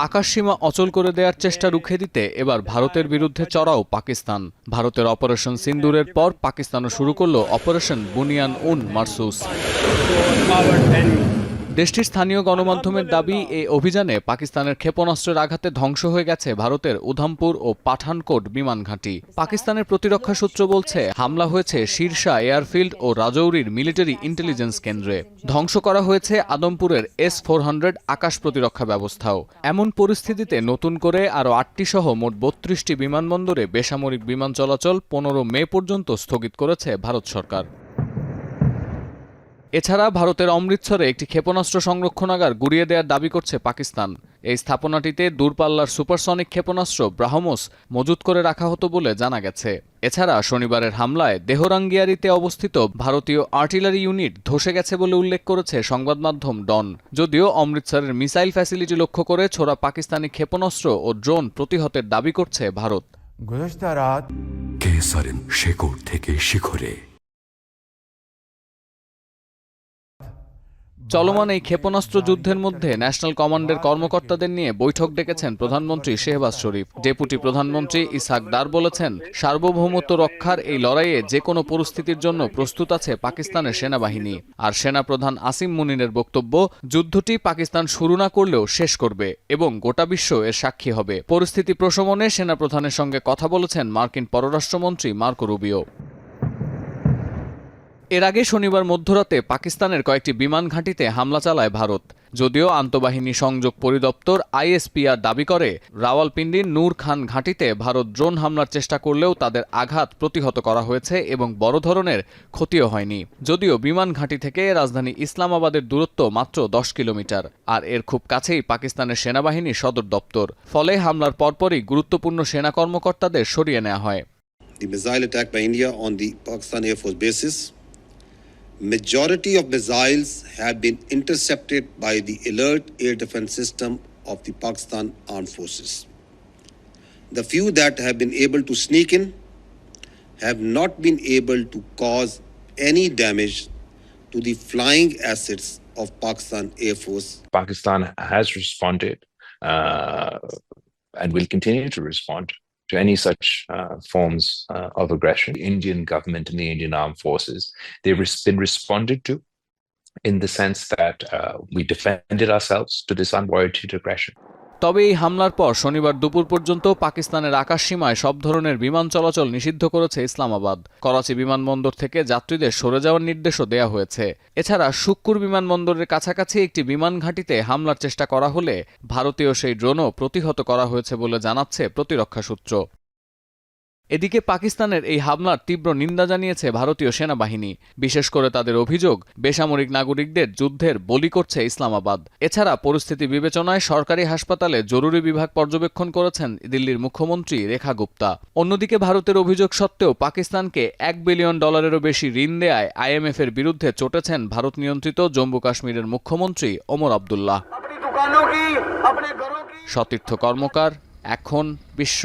আকাশসীমা অচল করে দেওয়ার চেষ্টা রুখে দিতে এবার ভারতের বিরুদ্ধে চড়াও পাকিস্তান। ভারতের অপারেশন সিন্দুরের পর পাকিস্তানও শুরু করল অপারেশন বুনিয়ান উন মারসুস। দেশটির স্থানীয় গণমাধ্যমের দাবি, এই অভিযানে পাকিস্তানের ক্ষেপণাস্ত্রের আঘাতে ধ্বংস হয়ে গেছে ভারতের উধামপুর ও পাঠানকোট বিমান ঘাঁটি। পাকিস্তানের প্রতিরক্ষা সূত্র বলছে, হামলা হয়েছে শীরশা এয়ারফিল্ড ও রাজৌরির মিলিটারি ইন্টেলিজেন্স কেন্দ্রে। ধ্বংস করা হয়েছে আদমপুরের S-400 আকাশ প্রতিরক্ষা ব্যবস্থাও। এমন পরিস্থিতিতে নতুন করে আরও 8টি সহ মোট 32টি বিমানবন্দরে বেসামরিক বিমান চলাচল 15 মে পর্যন্ত স্থগিত করেছে ভারত সরকার। এছাড়া ভারতের অমৃতসরে একটি ক্ষেপণাস্ত্র সংরক্ষণাগার গুড়িয়ে দেওয়ার দাবি করছে পাকিস্তান। এই স্থাপনাটিতে দূরপাল্লার সুপারসনিক ক্ষেপণাস্ত্র ব্রাহ্মোস মজুত করে রাখা হতো বলে জানা গেছে। এছাড়া শনিবারের হামলায় দেহরাঙ্গিয়ারিতে অবস্থিত ভারতীয় আর্টিলারি ইউনিট ধসে গেছে বলে উল্লেখ করেছে সংবাদ মাধ্যম ডন। যদিও অমৃতসরের মিসাইল ফ্যাসিলিটি লক্ষ্য করে ছোড়া পাকিস্তানি ক্ষেপণাস্ত্র ও ড্রোন প্রতিহতের দাবি করছে ভারত। শেকড় থেকে শিখরে চলমান এই ক্ষেপণাস্ত্র যুদ্ধের মধ্যে ন্যাশনাল কমান্ডের কর্মকর্তাদের নিয়ে বৈঠক ডেকেছেন প্রধানমন্ত্রী শেহবাজ শরীফ। ডেপুটি প্রধানমন্ত্রী ইসহাক ডার বলেছেন, সার্বভৌমত্ব রক্ষার এই লড়াইয়ে যে কোনো পরিস্থিতির জন্য প্রস্তুত আছে পাকিস্তানের সেনাবাহিনী। আর সেনাপ্রধান আসিম মুনিরের বক্তব্য, যুদ্ধটি পাকিস্তান শুরু না করলেও শেষ করবে এবং গোটা বিশ্ব এর সাক্ষী হবে। পরিস্থিতি প্রশমনে সেনাপ্রধানের সঙ্গে কথা বলেছেন মার্কিন পররাষ্ট্রমন্ত্রী মার্কো রুবিও। এর আগে শনিবার মধ্যরাতে পাকিস্তানের কয়েকটি বিমান ঘাঁটিতে হামলা চালায় ভারত। যদিও আন্তঃবাহিনী সংযোগ পরিদপ্তর ISPR দাবি করে, রাওয়ালপিন্ডির নূর খান ঘাঁটিতে ভারত ড্রোন হামলার চেষ্টা করলেও তাদের আঘাত প্রতিহত করা হয়েছে এবং বড় ধরনের ক্ষতিও হয়নি। যদিও বিমান ঘাঁটি থেকে রাজধানী ইসলামাবাদের দূরত্ব মাত্র 10 কিলোমিটার, আর এর খুব কাছেই পাকিস্তানের সেনাবাহিনীর সদর দপ্তর। ফলে হামলার পরপরই গুরুত্বপূর্ণ সেনা কর্মকর্তাদের সরিয়ে নেওয়া হয়। The missile attack by India on the Pakistan Air Force bases. Majority of missiles have been intercepted by the alert air defense system of the Pakistan Armed Forces. The few that have been able to sneak in have not been able to cause any damage to the flying assets of Pakistan Air Force. Pakistan has responded and will continue to respond to any such forms of aggression. The Indian government and the Indian armed forces, they've been responded to in the sense that we defended ourselves to this unwarranted aggression. তবে এই হামলার পর শনিবার দুপুর পর্যন্ত পাকিস্তানের আকাশসীমায় সব ধরনের বিমান চলাচল নিষিদ্ধ করেছে ইসলামাবাদ। করাচি বিমানবন্দর থেকে যাত্রীদের সরে যাওয়ার নির্দেশও দেয়া হয়েছে। এছাড়া শুক্কুর বিমানবন্দরের কাছাকাছি একটি বিমান ঘাঁটিতে হামলার চেষ্টা করা হলে ভারতীয় সেই ড্রোনও প্রতিহত করা হয়েছে বলে জানাচ্ছে প্রতিরক্ষা সূত্র। এদিকে পাকিস্তানের এই হামলার তীব্র নিন্দা জানিয়েছে ভারতীয় সেনাবাহিনী। বিশেষ করে তাদের অভিযোগ, বেসামরিক নাগরিকদের যুদ্ধের বলি করছে ইসলামাবাদ। এছাড়া পরিস্থিতি বিবেচনায় সরকারি হাসপাতালে জরুরি বিভাগ পর্যবেক্ষণ করেছেন দিল্লির মুখ্যমন্ত্রী রেখা গুপ্তা। অন্যদিকে ভারতের অভিযোগ সত্ত্বেও পাকিস্তানকে $1 বিলিয়ন বেশি ঋণ দেয়ায় IMF এর বিরুদ্ধে চটেছেন ভারত নিয়ন্ত্রিত জম্মু কাশ্মীরের মুখ্যমন্ত্রী ওমর আবদুল্লাহ। সতীর্থ কর্মকার, এখন বিশ্ব।